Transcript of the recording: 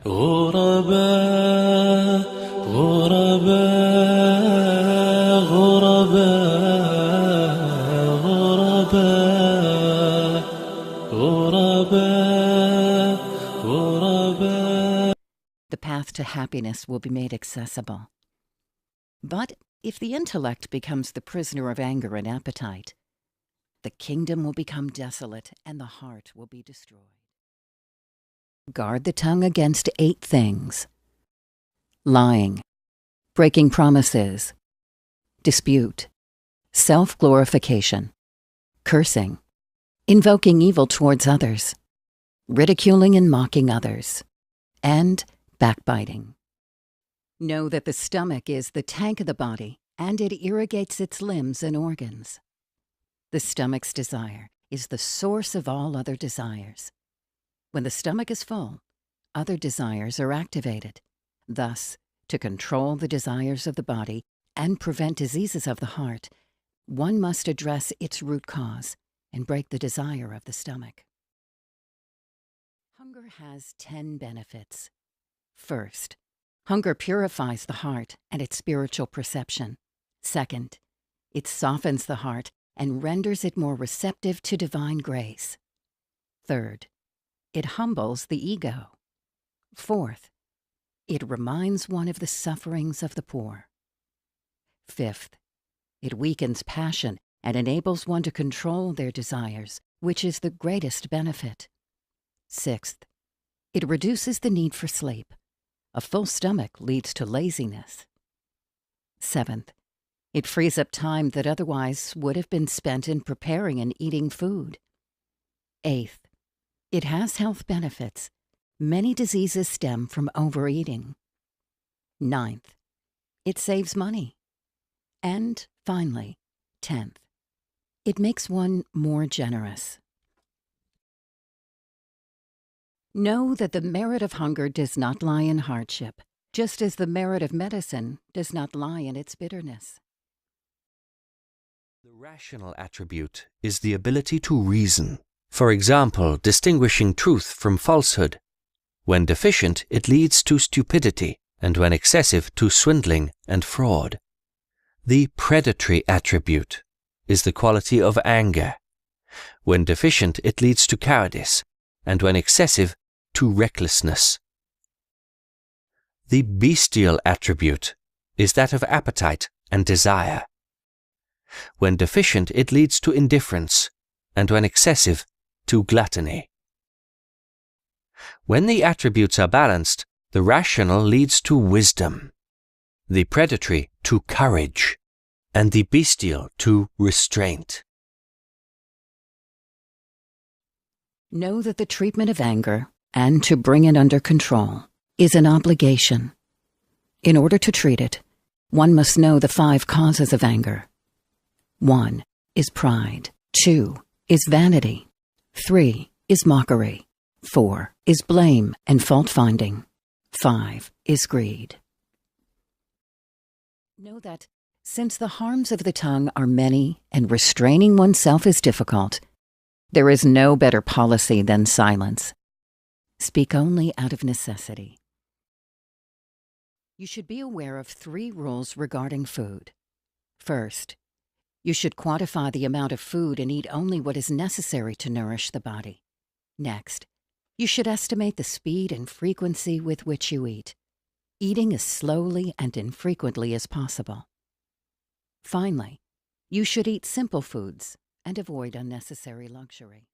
غرباء غرباء غرباء غرباء غرباء غرباء. The path to happiness will be made accessible. But if the intellect becomes the prisoner of anger and appetite, the kingdom will become desolate and the heart will be destroyed. Guard the tongue against 8 things: lying, breaking promises, dispute, self-glorification, cursing, invoking evil towards others, ridiculing and mocking others, and backbiting. Know that the stomach is the tank of the body, and it irrigates its limbs and organs. The stomach's desire is the source of all other desires. When the stomach is full, other desires are activated. Thus, to control the desires of the body and prevent diseases of the heart, one must address its root cause and break the desire of the stomach. Hunger has 10 benefits. First, hunger purifies the heart and its spiritual perception. Second, it softens the heart and renders it more receptive to divine grace. Third, it humbles the ego. Fourth, it reminds one of the sufferings of the poor. Fifth, it weakens passion and enables one to control their desires, which is the greatest benefit. Sixth, it reduces the need for sleep. A full stomach leads to laziness. Seventh, it frees up time that otherwise would have been spent in preparing and eating food. Eighth, it has health benefits. Many diseases stem from overeating. Ninth, it saves money. And finally, 10th, it makes one more generous. Know that the merit of hunger does not lie in hardship, just as the merit of medicine does not lie in its bitterness. The rational attribute is the ability to reason. For example, distinguishing truth from falsehood. When deficient, it leads to stupidity, and when excessive, to swindling and fraud. The predatory attribute is the quality of anger. When deficient, it leads to cowardice, and when excessive, to recklessness. The bestial attribute is that of appetite and desire. When deficient, it leads to indifference, and when excessive, to gluttony. When the attributes are balanced, the rational leads to wisdom, the predatory to courage, and the bestial to restraint. Know that the treatment of anger, and to bring it under control, is an obligation. In order to treat it, one must know the 5 causes of anger. 1 is pride. 2 is vanity. 3 is mockery. 4 is blame and fault-finding. 5 is greed. Know that, since the harms of the tongue are many and restraining oneself is difficult, there is no better policy than silence. Speak only out of necessity. You should be aware of 3 rules regarding food. First, you should quantify the amount of food and eat only what is necessary to nourish the body. Next, you should estimate the speed and frequency with which you eat, eating as slowly and infrequently as possible. Finally, you should eat simple foods and avoid unnecessary luxury.